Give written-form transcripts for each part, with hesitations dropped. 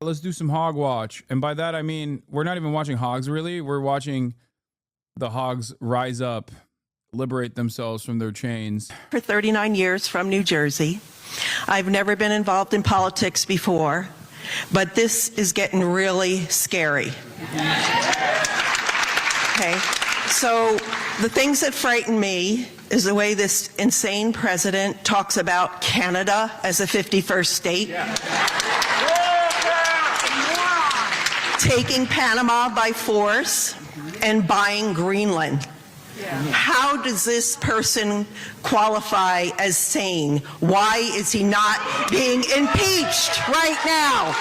Let's do some hog watch. And by that, I mean, we're not even watching hogs, really. We're watching the hogs rise up, liberate themselves from their chains. For 39 years from New Jersey. I've never been involved in politics before, but this is getting really scary. Okay, so the things that frighten me is the way this insane president talks about Canada as a 51st state. Taking Panama by force and buying Greenland. How does this person qualify as sane? Why is he not being impeached right now?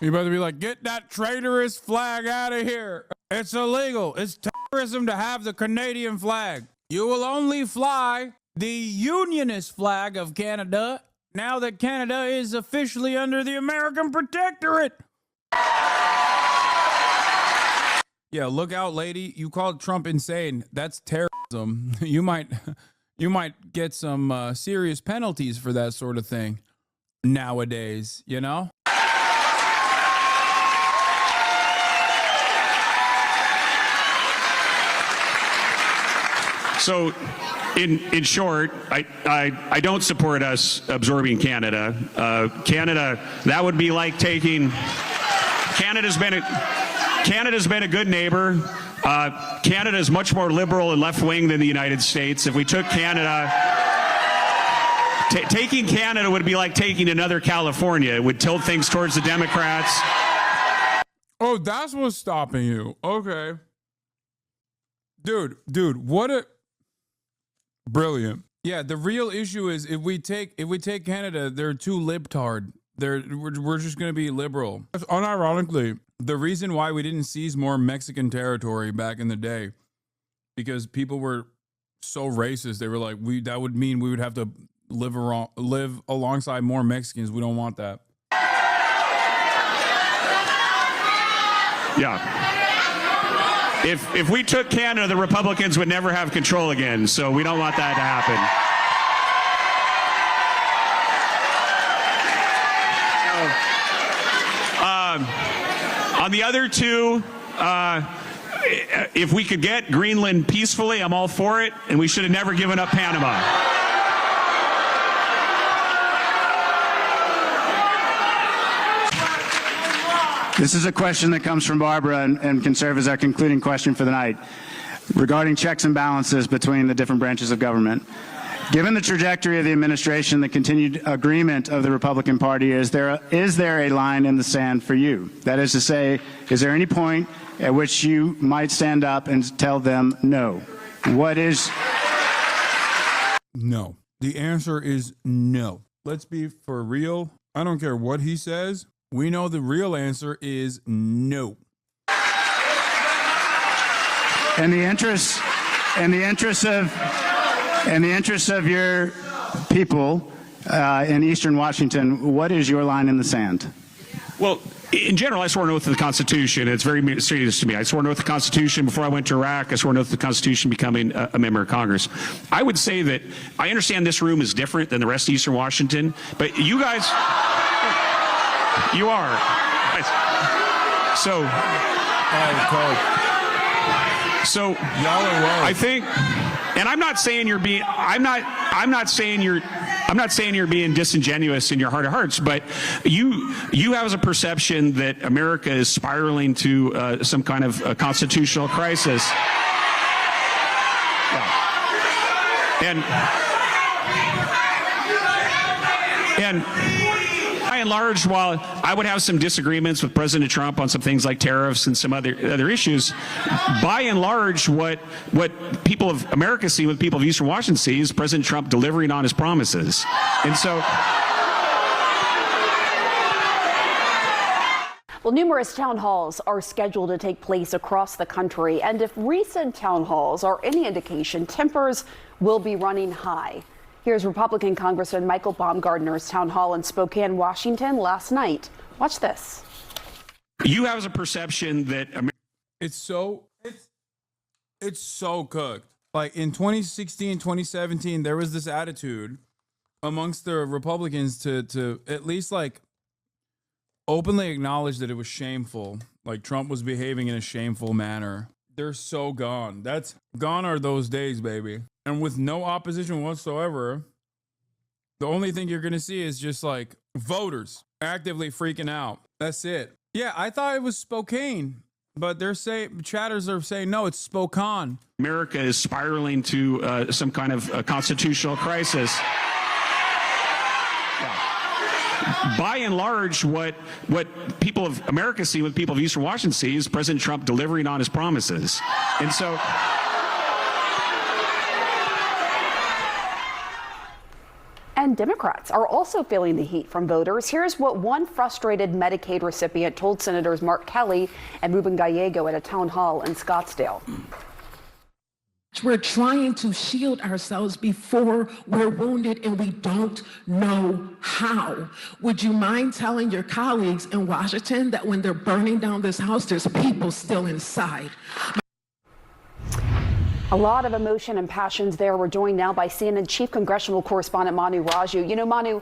You better be like, get that traitorous flag out of here. It's illegal. It's terrorism to have the Canadian flag. You will only fly the Unionist flag of Canada now that Canada is officially under the American Protectorate. Yeah, look out, lady. You called Trump insane. That's terrorism. You might get some serious penalties for that sort of thing nowadays, you know? So, in short, I don't support us absorbing Canada. Canada, that would be like taking. Canada's been a good neighbor. Canada is much more liberal and left wing than the United States. If we took Canada, taking Canada would be like taking another California. It would tilt things towards the Democrats. Oh, that's what's stopping you. Okay, dude, what a. Brilliant. Yeah, the real issue is if we take Canada, they're too libtard. We're just going to be liberal. Unironically, the reason why we didn't seize more Mexican territory back in the day, because people were so racist. They were like, that would mean we would have to live alongside more Mexicans. We don't want that. Yeah. If we took Canada, the Republicans would never have control again, so we don't want that to happen. On the other two, if we could get Greenland peacefully, I'm all for it, and we should have never given up Panama. This is a question that comes from Barbara and can serve as our concluding question for the night regarding checks and balances between the different branches of government. Given the trajectory of the administration, the continued agreement of the Republican Party, is there a line in the sand for you? That is to say, is there any point at which you might stand up and tell them no? What is? No. The answer is no. Let's be for real. I don't care what he says. We know the real answer is no. In the interest of your people in Eastern Washington, what is your line in the sand? Well, in general, I swore an oath to the Constitution. It's very serious to me. I swore an oath to the Constitution before I went to Iraq. I swore an oath to the Constitution becoming a member of Congress. I would say that I understand this room is different than the rest of Eastern Washington, but you guys, you are. So, y'all are wrong. I think, and I'm not saying you're being, I'm not saying you're being disingenuous in your heart of hearts, but you have a perception that America is spiraling to some kind of constitutional crisis. Yeah. And by and large, while I would have some disagreements with President Trump on some things like tariffs and some other issues, by and large, what people of America see, what people of Eastern Washington see, is President Trump delivering on his promises. And so Well, numerous town halls are scheduled to take place across the country, and if recent town halls are any indication, tempers will be running high. Here's Republican Congressman Michael Baumgartner's town hall in Spokane, Washington last night. Watch this. You have a perception that It's so cooked. Like in 2016, 2017, there was this attitude amongst the Republicans to at least like openly acknowledge that it was shameful. Like Trump was behaving in a shameful manner. They're so gone. That's gone are those days, baby. And with no opposition whatsoever, the only thing you're going to see is just like voters actively freaking out. That's it. Yeah, I thought it was Spokane, but chatters are saying, no, it's Spokane. America is spiraling to some kind of constitutional crisis. By and large, what people of America see, what people of Eastern Washington see, is President Trump delivering on his promises. And so... And Democrats are also feeling the heat from voters. Here's what one frustrated Medicaid recipient told Senators Mark Kelly and Ruben Gallego at a town hall in Scottsdale. We're trying to shield ourselves before we're wounded, and we don't know how. Would you mind telling your colleagues in Washington that when they're burning down this house, there's people still inside? A lot of emotion and passions there. We're joined now by CNN Chief Congressional Correspondent Manu Raju. You know, Manu,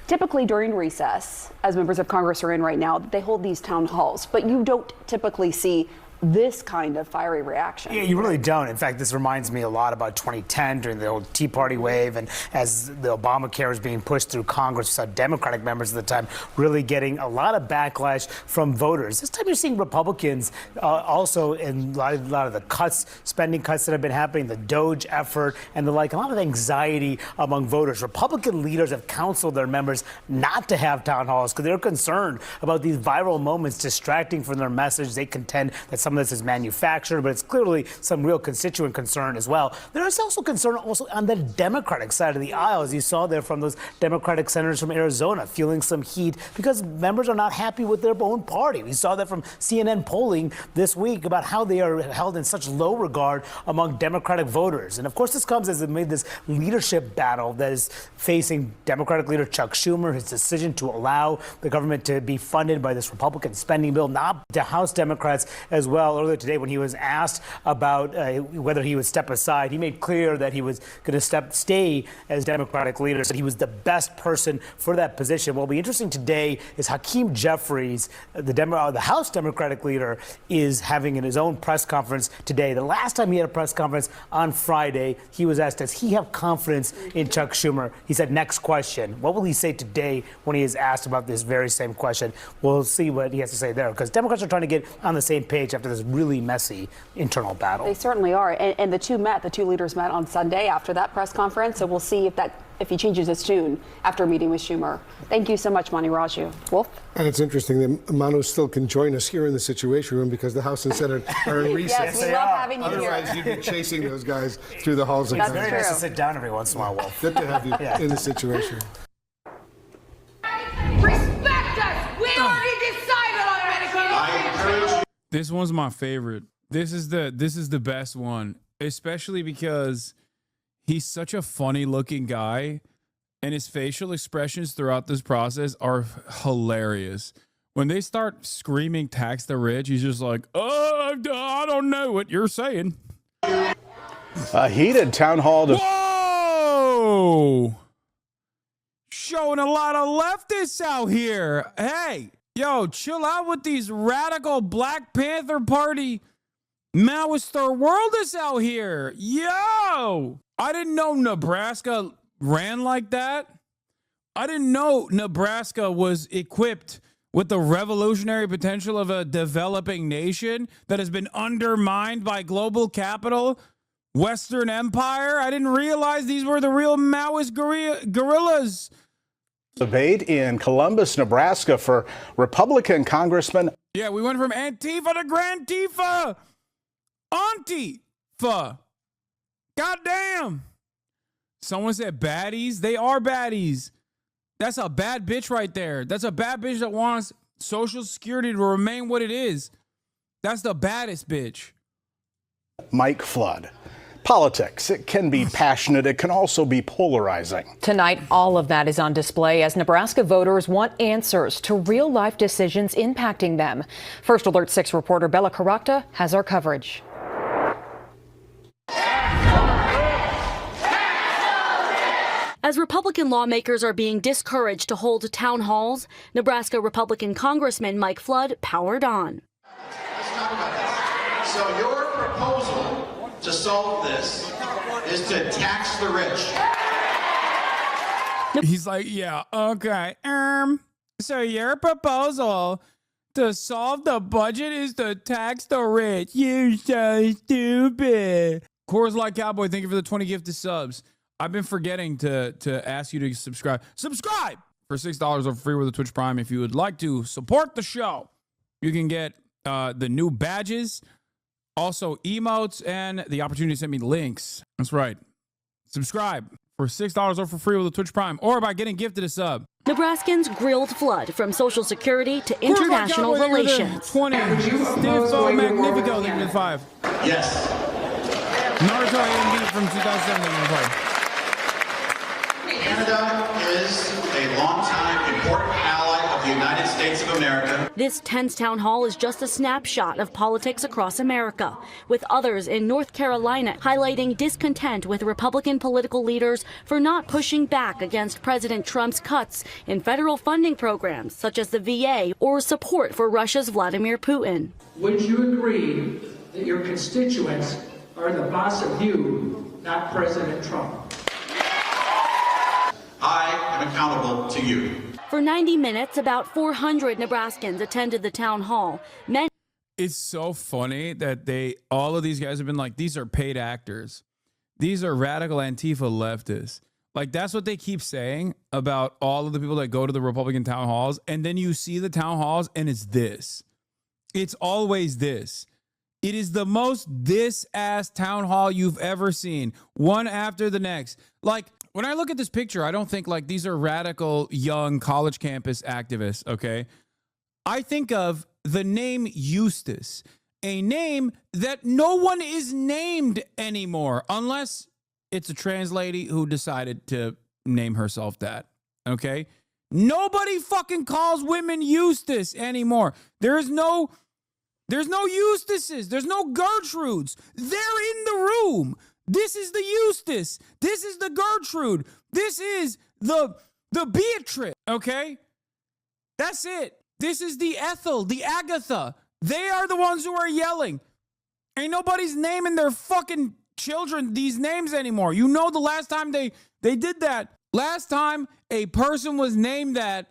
typically during recess, as members of Congress are in right now, they hold these town halls, but you don't typically see this kind of fiery reaction. Yeah, you really don't. In fact, this reminds me a lot about 2010 during the old Tea Party wave, and as the Obamacare was being pushed through Congress, we saw Democratic members at the time really getting a lot of backlash from voters. This time you're seeing Republicans also in a lot of the spending cuts that have been happening, the DOGE effort and the like, a lot of anxiety among voters. Republican leaders have counseled their members not to have town halls because they're concerned about these viral moments distracting from their message. They contend that some of this is manufactured, but it's clearly some real constituent concern as well. There is also concern on the Democratic side of the aisle, as you saw there from those Democratic senators from Arizona feeling some heat because members are not happy with their own party. We saw that from CNN polling this week about how they are held in such low regard among Democratic voters. And of course, this comes as amid this leadership battle that is facing Democratic leader Chuck Schumer, his decision to allow the government to be funded by this Republican spending bill, not the House Democrats as well. Earlier today, when he was asked about whether he would step aside, he made clear that he was going to stay as Democratic leader, said he was the best person for that position. What will be interesting today is Hakeem Jeffries, the House Democratic leader, is having his own press conference today. The last time he had a press conference on Friday, he was asked, does he have confidence in Chuck Schumer? He said, next question. What will he say today when he is asked about this very same question? We'll see what he has to say there, because Democrats are trying to get on the same page after this really messy internal battle. They certainly are. And the two leaders met on Sunday after that press conference. So we'll see if he changes his tune after meeting with Schumer. Thank you so much, Manu Raju. Wolf? And it's interesting that Manu still can join us here in the Situation Room because the House and Senate are in recess. Yes, we love having you here. Otherwise, you'd be chasing those guys through the halls of That's Congress. It's very nice to sit down every once in a while, Wolf. Good to have you in the Situation Room. Respect us! We already decided on Medicaid. This one's my favorite. This is the best one, especially because he's such a funny looking guy and his facial expressions throughout this process are hilarious. When they start screaming tax the rich, he's just like, oh, I don't know what you're saying. A heated town hall. Whoa! Showing a lot of leftists out here. Hey, yo, chill out with these radical Black Panther Party Maoist third worlders out here. Yo! I didn't know Nebraska ran like that. I didn't know Nebraska was equipped with the revolutionary potential of a developing nation that has been undermined by global capital, Western Empire. I didn't realize these were the real Maoist guerrillas. Debate in Columbus, Nebraska for Republican Congressman. Yeah, we went from Antifa to Grantifa. Antifa. Goddamn. Someone said baddies. They are baddies. That's a bad bitch right there. That's a bad bitch that wants Social Security to remain what it is. That's the baddest bitch. Mike Flood. Politics, it can be passionate. It can also be polarizing. Tonight, all of that is on display as Nebraska voters want answers to real-life decisions impacting them. First Alert 6 reporter Bella Caracta has our coverage. As Republican lawmakers are being discouraged to hold town halls, Nebraska Republican Congressman Mike Flood powered on. Let's talk about this. So your proposal to solve this is to tax the rich. He's like, yeah, okay. So your proposal to solve the budget is to tax the rich. You're so stupid. Coors Light Cowboy, thank you for the 20 gifted subs. I've been forgetting to ask you to subscribe. Subscribe for $6 or free with a Twitch Prime. If you would like to support the show, you can get the new badges, also emotes, and the opportunity to send me links. That's right. Subscribe for $6 or for free with a Twitch Prime, or by getting gifted a sub. Nebraskans grilled Flood from Social Security to international relations. 20. Stifo Magnifico, thank you for the 5. Yes. Naruto AMD from 2007, thank you for the 5. Canada is a longtime important ally of the United States of America. This tense town hall is just a snapshot of politics across America, with others in North Carolina highlighting discontent with Republican political leaders for not pushing back against President Trump's cuts in federal funding programs such as the VA or support for Russia's Vladimir Putin. Would you agree that your constituents are the boss of you, not President Trump? I am accountable to you. For 90 minutes, about 400 Nebraskans attended the town hall. It's so funny that all of these guys have been like, these are paid actors. These are radical Antifa leftists. Like, that's what they keep saying about all of the people that go to the Republican town halls. And then you see the town halls and it's this. It's always this. It is the most this-ass town hall you've ever seen, one after the next. Like, when I look at this picture, I don't think like these are radical young college campus activists, okay? I think of the name Eustace, a name that no one is named anymore, unless it's a trans lady who decided to name herself that, okay? Nobody fucking calls women Eustace anymore. There's no Eustaces. There's no Gertrudes. They're in the room. This is the Eustace. This is the Gertrude. This is the Beatrice, okay? That's it. This is the Ethel, the Agatha. They are the ones who are yelling. Ain't nobody's naming their fucking children these names anymore. You know the last time they did that. Last time a person was named that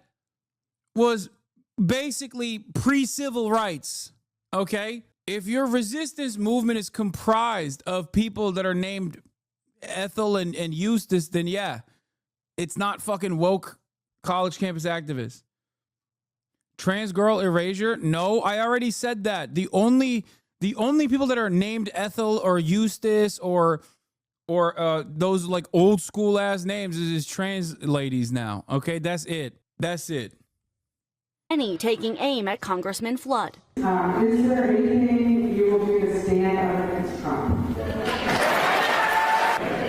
was basically pre-civil rights, okay? If your resistance movement is comprised of people that are named Ethel and Eustace, then yeah, it's not fucking woke college campus activists. Trans girl erasure? No, I already said that. The only people that are named Ethel or Eustace or those like old school ass names is trans ladies now. Okay, that's it. That's it. Many taking aim at Congressman Flood. Is there anything you will do to stand up against Trump?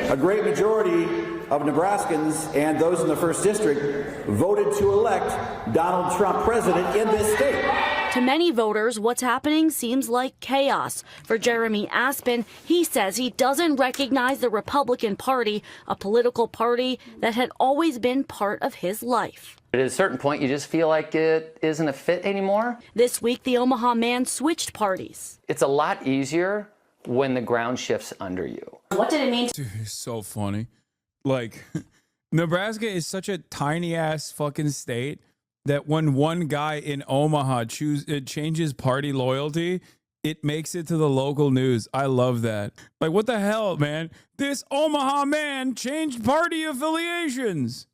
A great majority of Nebraskans and those in the 1st District voted to elect Donald Trump president in this state. To many voters, what's happening seems like chaos. For Jeremy Aspen, he says he doesn't recognize the Republican Party, a political party that had always been part of his life. At a certain point, you just feel like it isn't a fit anymore. This week, the Omaha man switched parties. It's a lot easier when the ground shifts under you. What did it mean? Dude, it's so funny. Like, Nebraska is such a tiny ass fucking state that when one guy in Omaha changes party loyalty, it makes it to the local news. I love that. Like, what the hell, man? This Omaha man changed party affiliations.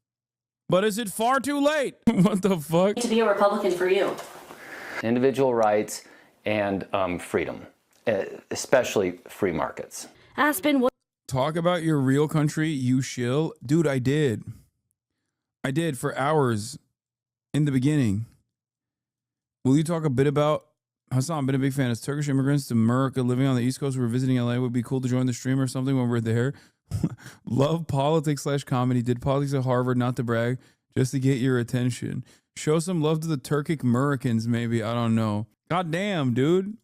But is it far too late? What the fuck? To be a Republican for you. Individual rights and freedom, especially free markets. Aspen, what? Talk about your real country, you shill. Dude, I did. I did for hours in the beginning. Will you talk a bit about Hassan? Been a big fan. As Turkish immigrants to America living on the East Coast, we're visiting LA. Would be cool to join the stream or something when we're there. Love politics/comedy. Did politics at Harvard, not to brag, just to get your attention. Show some love to the Turkic Americans, maybe. I don't know. God damn, dude.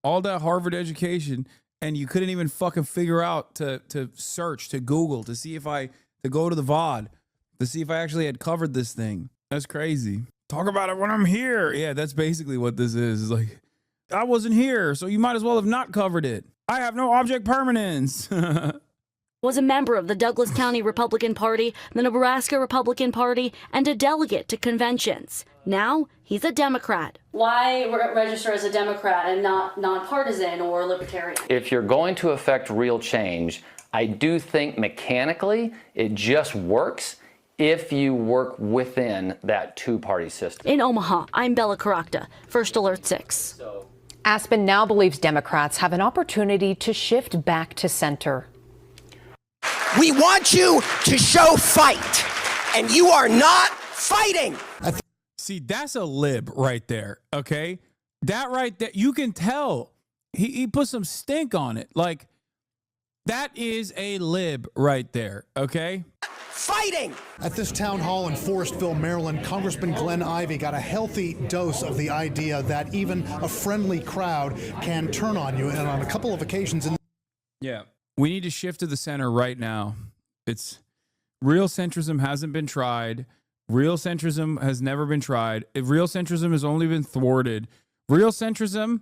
All that Harvard education, and you couldn't even fucking figure out to search, to Google, to see if to go to the VOD, to see if I actually had covered this thing. That's crazy. Talk about it when I'm here. Yeah, that's basically what this is. It's like, I wasn't here, so you might as well have not covered it. I have no object permanence. Was a member of the Douglas County Republican Party, the Nebraska Republican Party, and a delegate to conventions. Now, he's a Democrat. Why register as a Democrat and not nonpartisan or libertarian? If you're going to affect real change, I do think mechanically it just works if you work within that two-party system. In Omaha, I'm Bella Caracta, First Alert 6. Aspen now believes Democrats have an opportunity to shift back to center. We want you to show fight, and you are not fighting. See, that's a lib right there, okay? That right there, you can tell. He put some stink on it. Like, that is a lib right there, okay? Fighting! At this town hall in Forestville, Maryland, Congressman Glenn Ivey got a healthy dose of the idea that even a friendly crowd can turn on you, and on a couple of occasions... Yeah. We need to shift to the center right now. It's real centrism hasn't been tried. Real centrism has never been tried. If real centrism has only been thwarted. Real centrism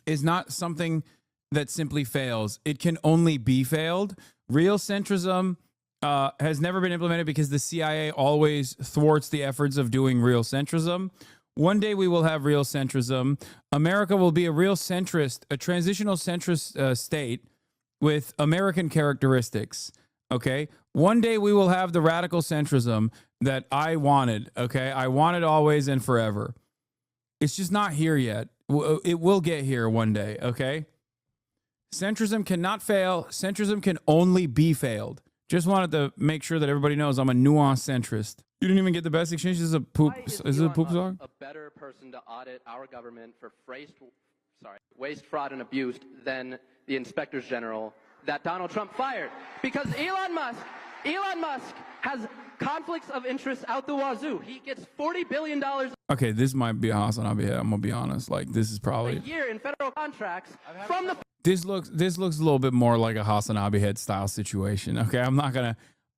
is not something that simply fails. It can only be failed. Real centrism has never been implemented because the CIA always thwarts the efforts of doing real centrism. One day we will have real centrism. America will be a real centrist, a transitional centrist state with American characteristics, okay? One day we will have the radical centrism that I wanted, okay? I wanted always and forever. It's just not here yet. It will get here one day, okay? Centrism cannot fail. Centrism can only be failed. Just wanted to make sure that everybody knows I'm a nuanced centrist. You didn't even get the best exchange. This is a poop. Is it a poop song? A better person to audit our government for waste, fraud, and abuse than the inspectors general that Donald Trump fired, because Elon Musk has conflicts of interest out the wazoo. He gets $40 billion Okay, this might be a Hasanabi head. I'm gonna be honest. Like, this is probably a year in federal contracts from the. This looks a little bit more like a Hasanabi head style situation. Okay,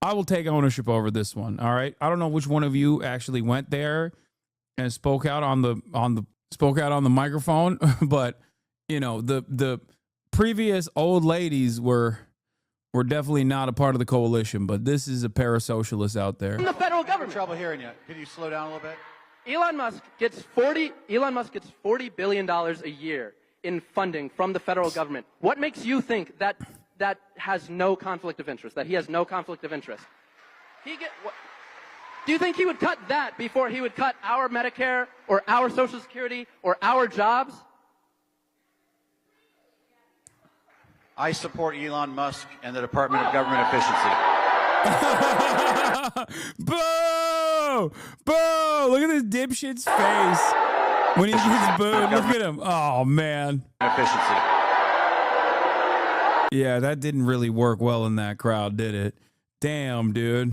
I will take ownership over this one. All right. I don't know which one of you actually went there and spoke out on the microphone, but you know, the previous old ladies were definitely not a part of the coalition, but this is a parasocialist out there. From the federal government. Trouble hearing you. Can you slow down a little bit? Elon Musk gets $40 billion a year in funding from the federal government. What makes you think that has no conflict of interest? That he has no conflict of interest? Do you think he would cut that before he would cut our Medicare or our Social Security or our jobs? I support Elon Musk and the Department of Government Efficiency. Boo! Boo! Look at this dipshit's face when he gets booed. Look at him. Oh, man. Efficiency. Yeah, that didn't really work well in that crowd, did it? Damn, dude.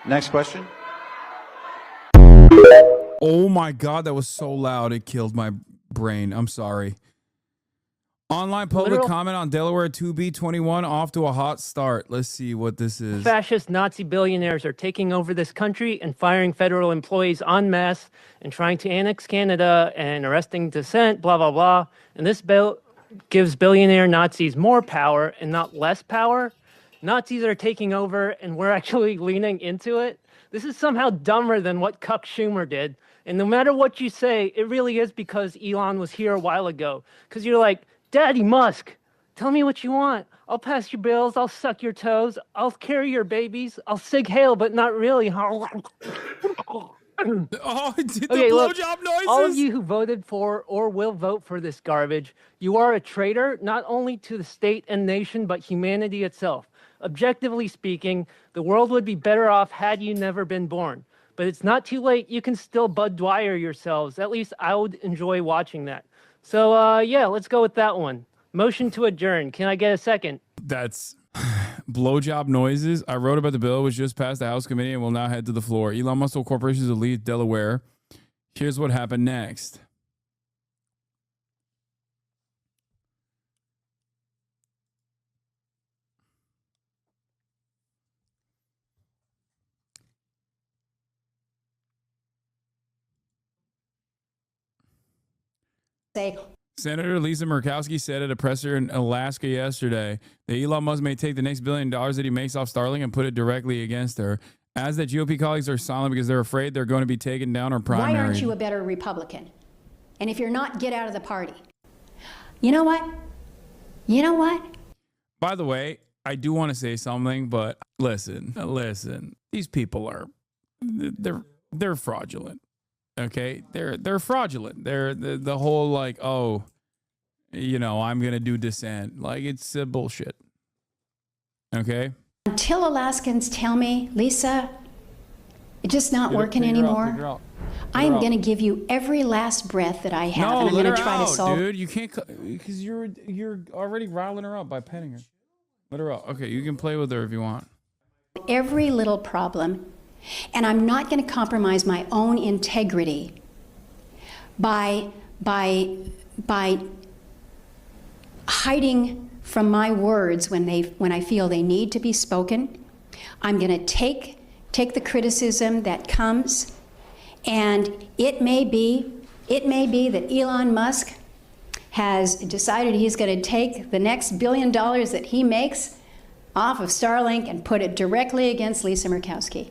Next question. Oh my God, that was so loud. It killed my brain. I'm sorry. Online public comment on Delaware 2B21 off to a hot start. Let's see what this is. Fascist Nazi billionaires are taking over this country and firing federal employees en masse and trying to annex Canada and arresting dissent, blah, blah, blah. And this bill gives billionaire Nazis more power and not less power. Nazis are taking over, and we're actually leaning into it. This is somehow dumber than what Cuck Schumer did. And no matter what you say, it really is because Elon was here a while ago. Because you're like, Daddy Musk, tell me what you want. I'll pass your bills. I'll suck your toes. I'll carry your babies. I'll sig hail, but not really. Oh, did the Okay, look, blowjob noises? all of you who voted for or will vote for this garbage, you are a traitor not only to the state and nation, but humanity itself. Objectively speaking, the world would be better off had you never been born. But it's not too late. You can still Bud Dwyer yourselves. At least I would enjoy watching that. So, yeah, let's go with that one. Motion to adjourn. Can I get a second? That's blowjob noises. I wrote about the bill, which just passed the House committee and will now head to the floor. Elon Musk Corporation to leave Delaware. Here's what happened next. Senator Lisa Murkowski said at a presser in Alaska yesterday that Elon Musk may take the next $1 billion that he makes off Starlink and put it directly against her. As the GOP colleagues are silent because they're afraid they're going to be taken down or primary. Why aren't you a better Republican? And if you're not, get out of the party. You know what? You know what? By the way, I do want to say something, but listen. These people are, they're fraudulent. Okay, they're fraudulent. They're the whole like, oh, you know, I'm gonna do dissent. Like it's bullshit. Okay. Until Alaskans tell me, Lisa, it's just not working anymore. I'm gonna give you every last breath that I have, and I'm gonna try to solve. Dude, you can't because you're already riling her up by petting her. Let her out. Okay, you can play with her if you want. Every little problem. And I'm not going to compromise my own integrity by hiding from my words when I feel they need to be spoken. I'm going to take the criticism that comes, and it may be that Elon Musk has decided he's going to take the next $1 billion that he makes off of Starlink and put it directly against Lisa Murkowski.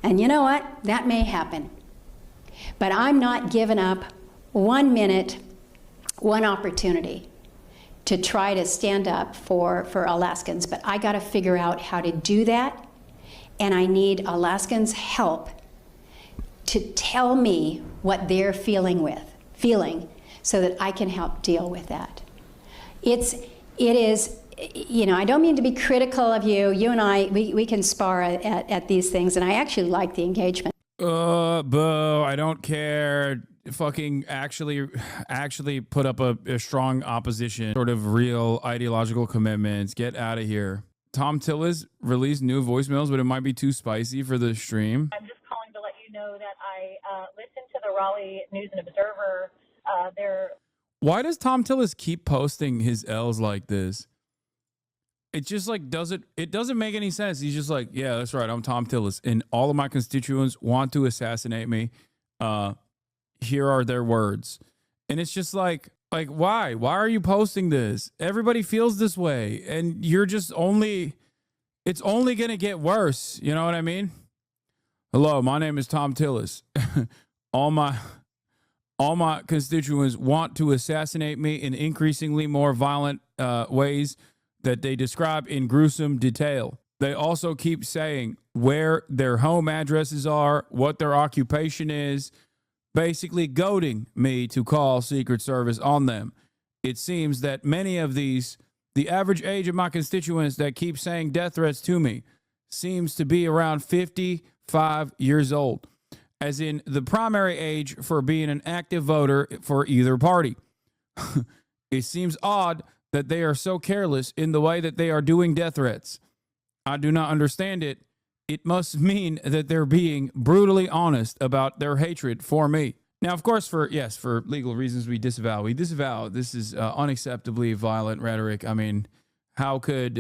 And you know what? That may happen. But I'm not giving up 1 minute, one opportunity to try to stand up for Alaskans. But I got to figure out how to do that. And I need Alaskans' help to tell me what they're feeling so that I can help deal with that. It is, you know, I don't mean to be critical of you. You and I, we can spar at these things, and I actually like the engagement. Boo, I don't care. Fucking actually put up a strong opposition, sort of real ideological commitments. Get out of here. Tom Tillis released new voicemails, but it might be too spicy for the stream. I'm just calling to let you know that I listened to the Raleigh News and Observer. Why does Tom Tillis keep posting his L's like this? It just like it doesn't make any sense. He's just like, yeah, that's right. I'm Tom Tillis, and all of my constituents want to assassinate me. Here are their words. And it's just like why? Why are you posting this? Everybody feels this way, and you're just it's only going to get worse. You know what I mean? Hello, my name is Tom Tillis. All my constituents want to assassinate me in increasingly more violent ways that they describe in gruesome detail. They also keep saying where their home addresses are, what their occupation is, basically goading me to call Secret Service on them. It seems that many of these, the average age of my constituents that keep saying death threats to me seems to be around 55 years old, as in the primary age for being an active voter for either party. It seems odd that they are so careless in the way that they are doing death threats. I do not understand it. It must mean that they're being brutally honest about their hatred for me. Now, of course, for legal reasons, we disavow. This is unacceptably violent rhetoric. I mean, how could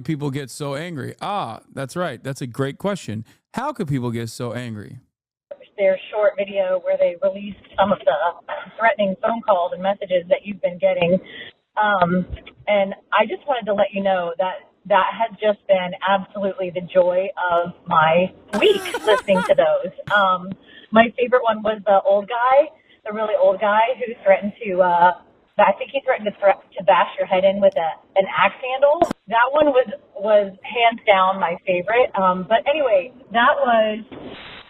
people get so angry? That's right. That's a great question. How could people get so angry? Their short video where they released some of the threatening phone calls and messages that you've been getting. And I just wanted to let you know that has just been absolutely the joy of my week, listening to those. My favorite one was the really old guy who threatened to, I think he threatened to bash your head in with an axe handle. That one was hands down my favorite. But anyway, that was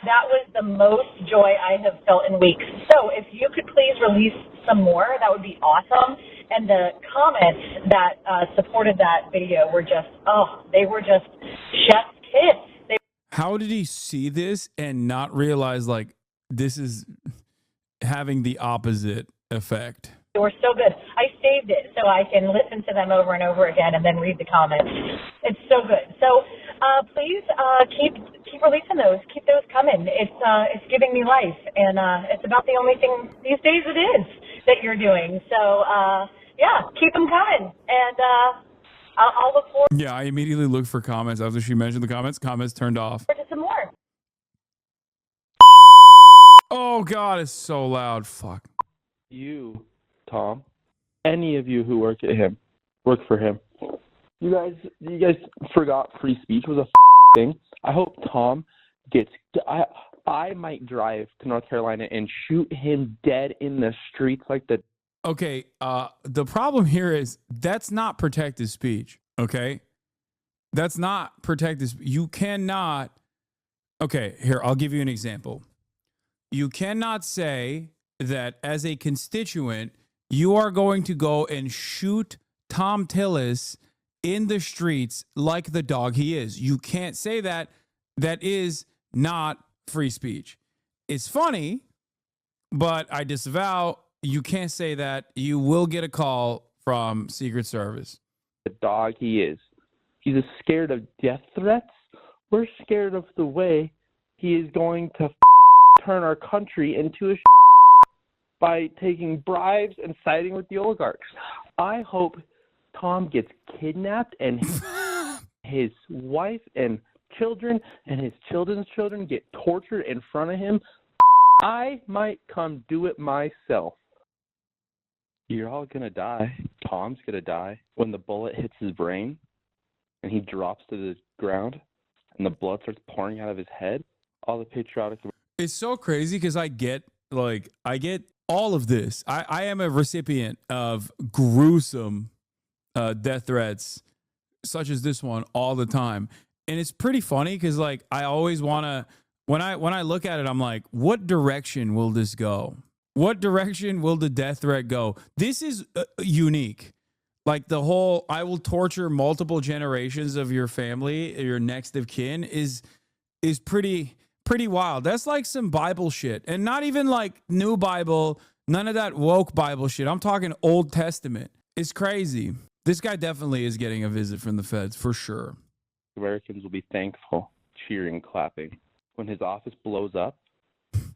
That was the most joy I have felt in weeks. So if you could please release some more, that would be awesome. And the comments that supported that video were just, they were just chef's kiss. How did he see this and not realize like this is having the opposite effect? They were so good. I saved it so I can listen to them over and over again and then read the comments. It's so good. So please keep releasing those. Keep those coming. It's giving me life, and it's about the only thing these days it is that you're doing. So yeah, keep them coming, and I'll look forward. Yeah, I immediately looked for comments after she mentioned the comments. Comments turned off. To some more. Oh God, it's so loud. Fuck. You, Tom, any of you who work for him. You guys forgot free speech was a thing. I hope Tom gets. I might drive to North Carolina and shoot him dead in the streets like the. Okay, the problem here is that's not protected speech. Okay, that's not protected. You cannot. Okay, here I'll give you an example. You cannot say that as a constituent you are going to go and shoot Tom Tillis in the streets like the dog he is. You can't say that. That is not free speech. It's funny, but I disavow. You can't say that. You will get a call from Secret Service. The dog he is. He's scared of death threats. We're scared of the way he is going to turn our country into a by taking bribes and siding with the oligarchs. I hope Tom gets kidnapped and his wife and children and his children's children get tortured in front of him. I might come do it myself. You're all gonna die. Tom's gonna die when the bullet hits his brain and he drops to the ground and the blood starts pouring out of his head. All the patriotic. It's so crazy because I get all of this. I am a recipient of gruesome death threats such as this one all the time. And it's pretty funny because like I always want to, when I look at it, I'm like, what direction will this go? What direction will the death threat go? This is unique. Like the whole, I will torture multiple generations of your family, your next of kin is pretty wild. That's like some Bible shit, and not even like new Bible, none of that woke Bible shit. I'm talking Old Testament. It's crazy. This guy definitely is getting a visit from the feds for sure. Americans will be thankful, cheering, clapping when his office blows up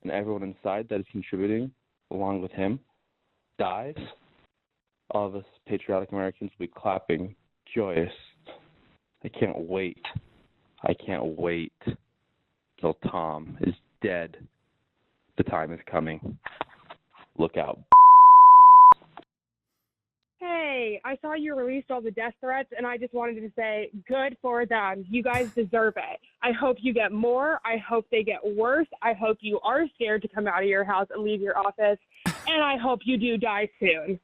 and everyone inside that is contributing along with him dies. All of us patriotic Americans will be clapping, joyous. I can't wait. I can't wait till Tom is dead. The time is coming. Look out. Hey, I saw you released all the death threats, and I just wanted to say, good for them. You guys deserve it. I hope you get more. I hope they get worse. I hope you are scared to come out of your house and leave your office, and I hope you do die soon.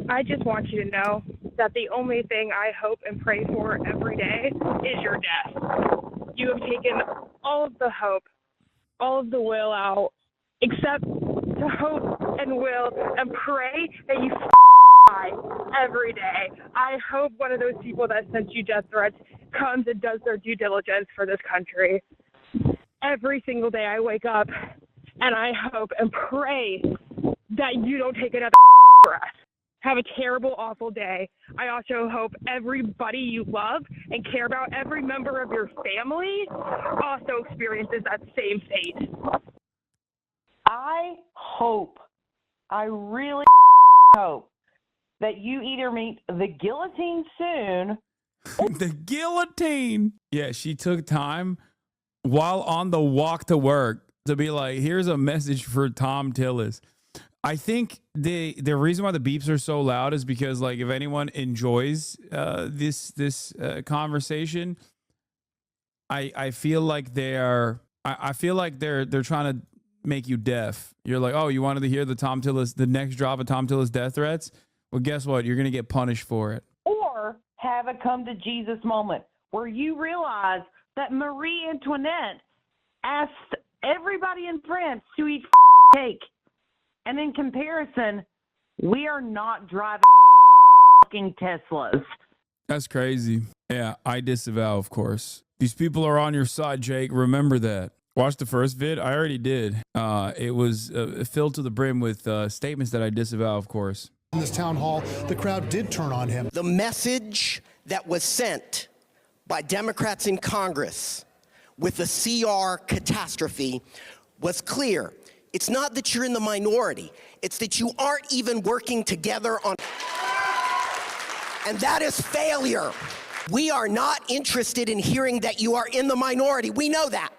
I just want you to know that the only thing I hope and pray for every day is your death. You have taken all of the hope, all of the will out, except to hope and will and pray that you die every day. I hope one of those people that sent you death threats comes and does their due diligence for this country. Every single day I wake up and I hope and pray that you don't take another breath. Have a terrible, awful day. I also hope everybody you love and care about, every member of your family, also experiences that same fate. I hope, I really hope that you either meet the guillotine soon. The guillotine. Yeah, she took time while on the walk to work to be like, here's a message for Tom Tillis. I think the reason why the beeps are so loud is because like if anyone enjoys this conversation, I feel like they're trying to make you deaf. You're like, oh, you wanted to hear the next drop of Tom Tillis death threats? Well, guess what? You're gonna get punished for it. Or have a come to Jesus moment where you realize that Marie Antoinette asked everybody in France to eat cake. And in comparison, we are not driving fucking Teslas. That's crazy. Yeah, I disavow, of course. These people are on your side, Jake. Remember that. Watch the first vid. I already did. It was filled to the brim with statements that I disavow, of course. In this town hall, the crowd did turn on him. The message that was sent by Democrats in Congress with the CR catastrophe was clear. It's not that you're in the minority. It's that you aren't even working together on... And that is failure. We are not interested in hearing that you are in the minority. We know that.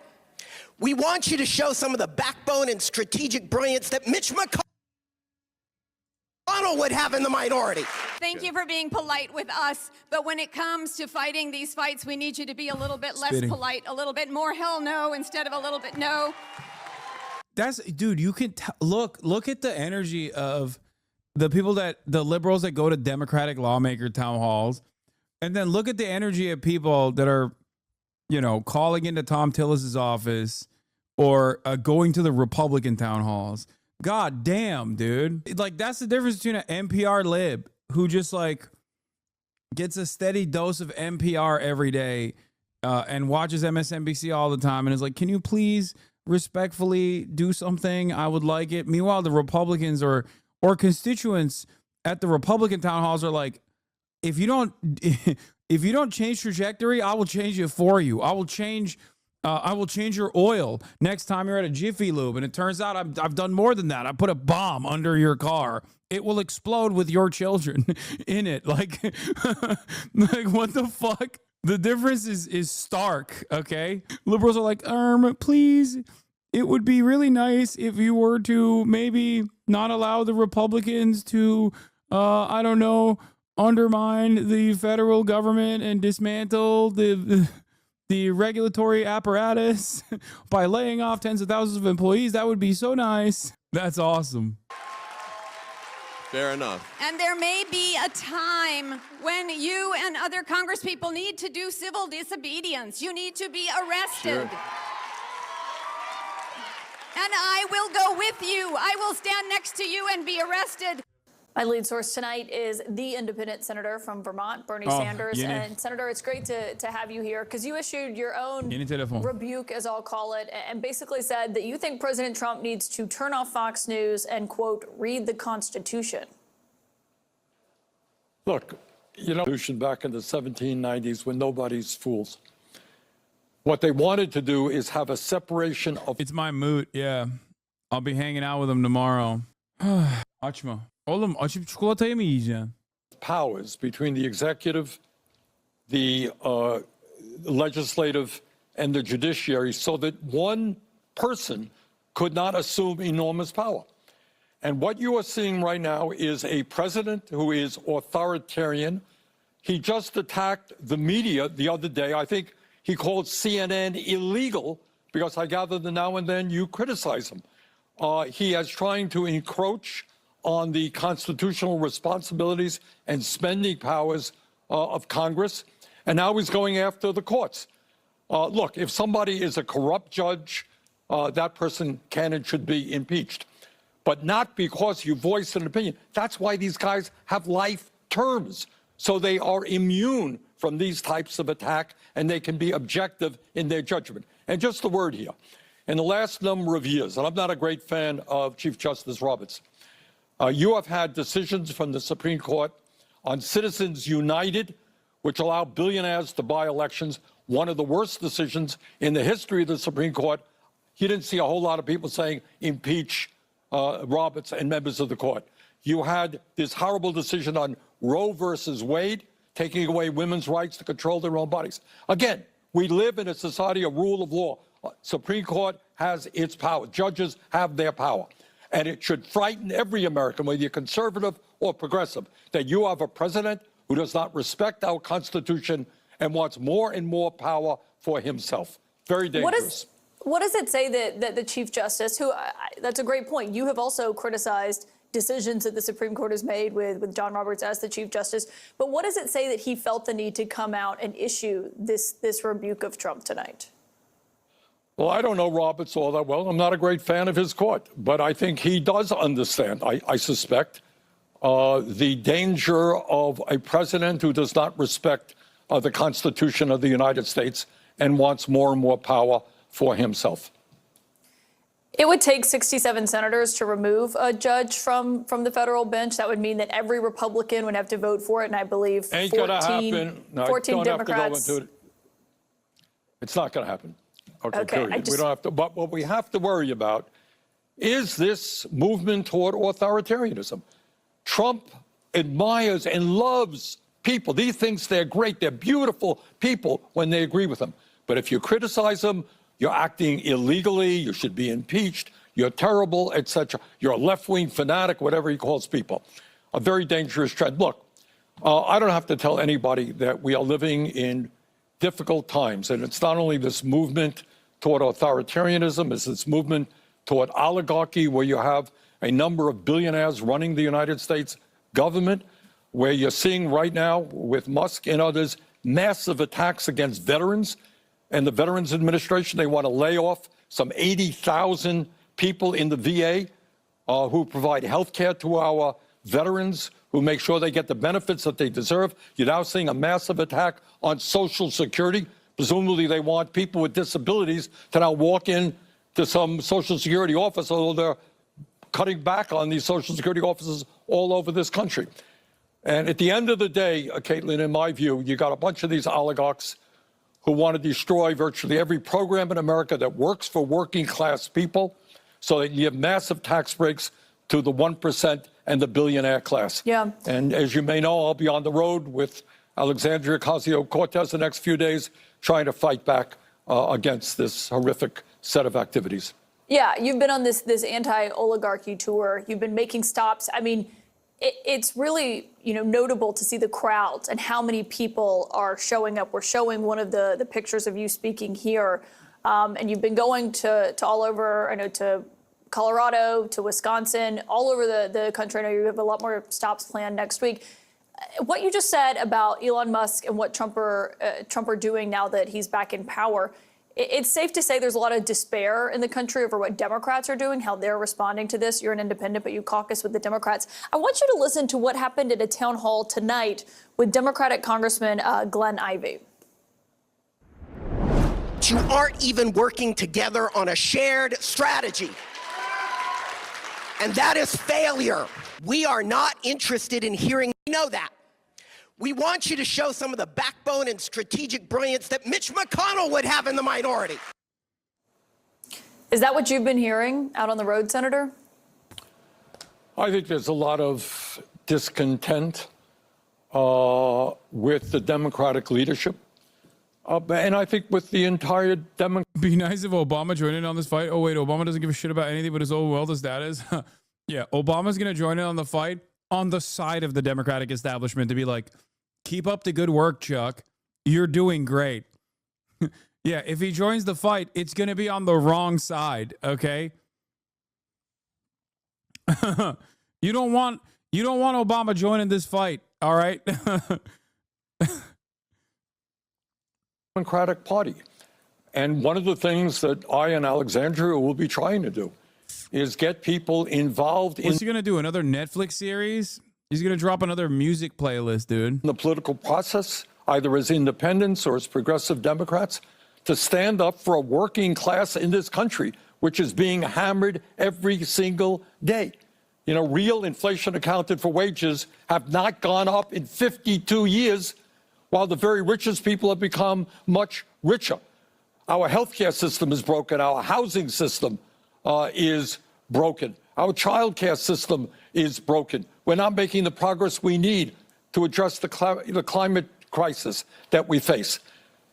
We want you to show some of the backbone and strategic brilliance that Mitch McConnell would have in the minority. Thank you for being polite with us, but when it comes to fighting these fights, we need you to be a little bit less polite, a little bit more hell no instead of a little bit no. That's, dude, you can look at the energy of the people the liberals that go to Democratic lawmaker town halls, and then look at the energy of people that are, you know, calling into Tom Tillis's office or going to the Republican town halls. God damn, dude. Like, that's the difference between an NPR lib who just like gets a steady dose of NPR every day and watches MSNBC all the time and is like, can you please respectfully do something? I would like it. Meanwhile, the Republicans or constituents at the Republican town halls are like, if you don't change trajectory, I will change it for you. I will change your oil next time you're at a Jiffy Lube. And it turns out I've done more than that. I put a bomb under your car. It will explode with your children in it. Like, like what the fuck? The difference is stark, okay? Liberals are like, please, it would be really nice if you were to maybe not allow the Republicans to, I don't know, undermine the federal government and dismantle the regulatory apparatus by laying off tens of thousands of employees. That would be so nice. That's awesome. Fair enough. And there may be a time when you and other congresspeople need to do civil disobedience. You need to be arrested. Sure. And I will go with you. I will stand next to you and be arrested. My lead source tonight is the independent senator from Vermont, Bernie Sanders. And Senator, it's great to have you here because you issued your own rebuke, as I'll call it, and basically said that you think President Trump needs to turn off Fox News and, quote, read the Constitution. Look, you know, back in the 1790s when nobody's fools. What they wanted to do is have a separation of... It's my mood, yeah. I'll be hanging out with him tomorrow. Açma. Oğlum açıp çikolatayı mı yiyeceksin? Powers between the executive, the legislative, and the judiciary so that one person could not assume enormous power. And what you are seeing right now is a president who is authoritarian. He just attacked the media the other day. I think he called CNN illegal because I gather that now and then you criticize him. He is trying to encroach on the constitutional responsibilities and spending powers of Congress. And now he's going after the courts. Look, if somebody is a corrupt judge, that person can and should be impeached. But not because you voiced an opinion. That's why these guys have life terms. So they are immune from these types of attack and they can be objective in their judgment. And just a word here. In the last number of years, and I'm not a great fan of Chief Justice Roberts, you have had decisions from the Supreme Court on Citizens United, which allow billionaires to buy elections, one of the worst decisions in the history of the Supreme Court. You didn't see a whole lot of people saying impeach Roberts and members of the court. You had this horrible decision on Roe versus Wade, taking away women's rights to control their own bodies. Again, we live in a society of rule of law. Supreme Court has its power. Judges have their power. And it should frighten every American, whether you're conservative or progressive, that you have a president who does not respect our Constitution and wants more and more power for himself. Very dangerous. What does it say that the Chief Justice, who, that's a great point, you have also criticized decisions that the Supreme Court has made with John Roberts as the Chief Justice, but what does it say that he felt the need to come out and issue this rebuke of Trump tonight? Well, I don't know Roberts all that well. I'm not a great fan of his court, but I think he does understand, I suspect, the danger of a president who does not respect the Constitution of the United States and wants more and more power for himself. It would take 67 senators to remove a judge from the federal bench. That would mean that every Republican would have to vote for it, and I believe 14, gonna happen. No, 14 don't Democrats. Have to go into it. It's not going to happen. Okay, period. We don't have to. But what we have to worry about is this movement toward authoritarianism. Trump admires and loves people. He thinks they're great. They're beautiful people when they agree with him. But if you criticize them, you're acting illegally, you should be impeached, you're terrible, etc. You're a left-wing fanatic, whatever he calls people. A very dangerous trend. Look, I don't have to tell anybody that we are living in difficult times. And it's not only this movement toward authoritarianism, it's this movement toward oligarchy, where you have a number of billionaires running the United States government, where you're seeing right now with Musk and others massive attacks against veterans. And the Veterans Administration, they want to lay off some 80,000 people in the VA who provide health care to our veterans, who make sure they get the benefits that they deserve. You're now seeing a massive attack on Social Security. Presumably they want people with disabilities to now walk in to some Social Security office, although they're cutting back on these Social Security offices all over this country. And at the end of the day, Caitlin, in my view, you got a bunch of these oligarchs who want to destroy virtually every program in America that works for working class people, so that you have massive tax breaks to the 1% and the billionaire class. Yeah. And as you may know, I'll be on the road with Alexandria Ocasio-Cortez the next few days, trying to fight back against this horrific set of activities. Yeah, you've been on this anti-oligarchy tour. You've been making stops. I mean, it's really, notable to see the crowds and how many people are showing up. We're showing one of the pictures of you speaking here. And you've been going to all over, I know, to Colorado, to Wisconsin, all over the country. I know you have a lot more stops planned next week. What you just said about Elon Musk and what Trump are doing now that he's back in power, it's safe to say there's a lot of despair in the country over what Democrats are doing, how they're responding to this. You're an independent, but you caucus with the Democrats. I want you to listen to what happened at a town hall tonight with Democratic Congressman Glenn Ivey. You aren't even working together on a shared strategy. And that is failure. We are not interested in hearing, that. We want you to show some of the backbone and strategic brilliance that Mitch McConnell would have in the minority. Is that what you've been hearing out on the road, Senator? I think there's a lot of discontent with the Democratic leadership. And I think with the entire Be nice if Obama joined in on this fight. Oh, wait, Obama doesn't give a shit about anything but his own wealth as that is. Yeah, Obama's going to join in on the fight on the side of the Democratic establishment to be like, keep up the good work, Chuck. You're doing great. Yeah, if he joins the fight, it's going to be on the wrong side, okay? You don't want Obama joining this fight, all right? Democratic Party. And one of the things that I and Alexandria will be trying to do is get people involved in... What's he going to do, another Netflix series? He's going to drop another music playlist, dude. The political process, either as independents or as progressive Democrats, to stand up for a working class in this country, which is being hammered every single day. Real inflation accounted for wages have not gone up in 52 years, while the very richest people have become much richer. Our healthcare system is broken. Our housing system is broken. Our child care system is broken. We're not making the progress we need to address the climate crisis that we face.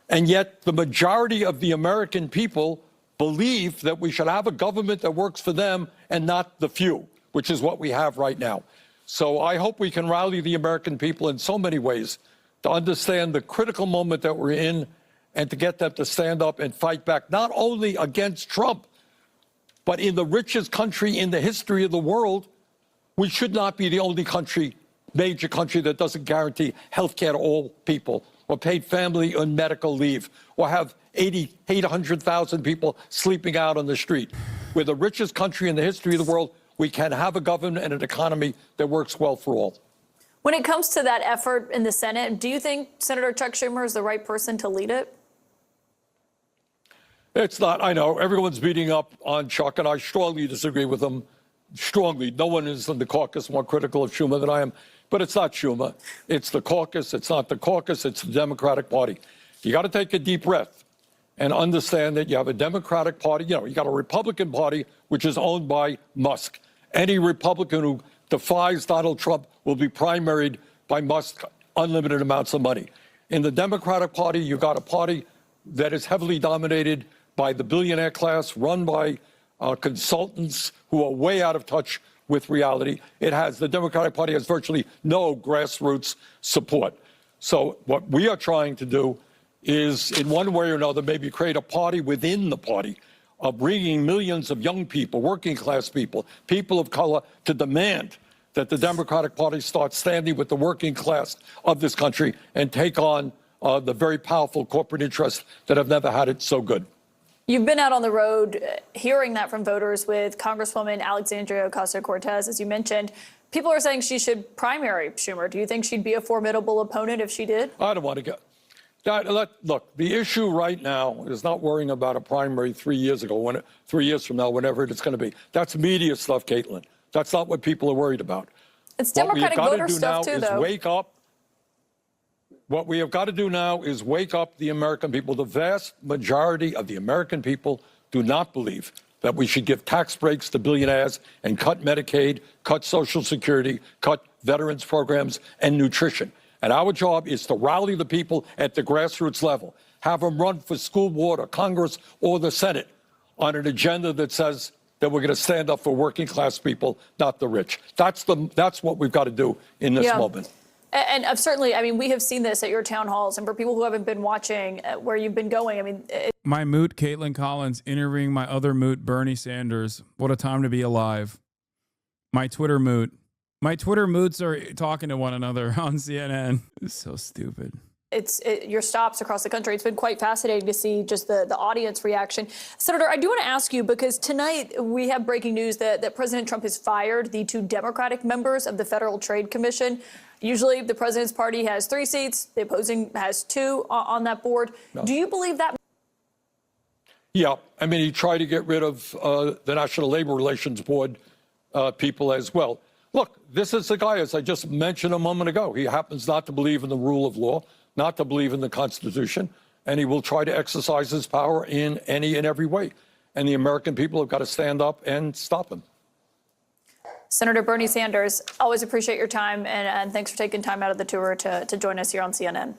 And yet the majority of the American people believe that we should have a government that works for them and not the few, which is what we have right now. So I hope we can rally the American people in so many ways to understand the critical moment that we're in and to get them to stand up and fight back, not only against Trump, but in the richest country in the history of the world. We should not be the only major country that doesn't guarantee health care to all people or paid family and medical leave, or have 800,000 people sleeping out on the street. We're the richest country in the history of the world. We can have a government and an economy that works well for all. When it comes to that effort in the Senate, do you think Senator Chuck Schumer is the right person to lead it? It's not. I know everyone's beating up on Chuck, and I strongly disagree with him. Strongly. No one is in the caucus more critical of Schumer than I am. But it's not Schumer. It's the caucus. It's not the caucus. It's the Democratic Party. You got to take a deep breath and understand that you have a Democratic Party. You know, you got a Republican Party, which is owned by Musk. Any Republican who defies Donald Trump will be primaried by Musk, unlimited amounts of money. In the Democratic Party, you got a party that is heavily dominated by the billionaire class, run by consultants who are way out of touch with reality. The Democratic Party has virtually no grassroots support. So what we are trying to do is, in one way or another, maybe create a party within the party of bringing millions of young people, working class people, people of color, to demand that the Democratic Party start standing with the working class of this country and take on the very powerful corporate interests that have never had it so good. You've been out on the road hearing that from voters with Congresswoman Alexandria Ocasio-Cortez, as you mentioned. People are saying she should primary Schumer. Do you think she'd be a formidable opponent if she did? I don't want to go. Look, the issue right now is not worrying about a primary 3 years ago, 3 years from now, whenever it's going to be. That's media stuff, Caitlin. That's not what people are worried about. It's Democratic voter stuff too, though. Wake up. What we have got to do now is wake up the American people. The vast majority of the American people do not believe that we should give tax breaks to billionaires and cut Medicaid, cut Social Security, cut veterans programs and nutrition. And our job is to rally the people at the grassroots level, have them run for school board or Congress or the Senate on an agenda that says that we're going to stand up for working class people, not the rich. That's what we've got to do in this moment. And certainly, I mean, we have seen this at your town halls, and for people who haven't been watching where you've been going, I mean, my moot, Caitlin Collins, interviewing my other moot, Bernie Sanders. What a time to be alive. My Twitter moot. My Twitter moots are talking to one another on CNN. It's so stupid. Your stops across the country. It's been quite fascinating to see just the audience reaction. Senator, I do want to ask you, because tonight we have breaking news that President Trump has fired the 2 Democratic members of the Federal Trade Commission. Usually the president's party has 3 seats. The opposing has 2 on that board. No. Do you believe that? Yeah. I mean, he tried to get rid of the National Labor Relations Board people as well. Look, this is the guy, as I just mentioned a moment ago. He happens not to believe in the rule of law, not to believe in the Constitution, and he will try to exercise his power in any and every way. And the American people have got to stand up and stop him. Senator Bernie Sanders, always appreciate your time, and thanks for taking time out of the tour to join us here on CNN.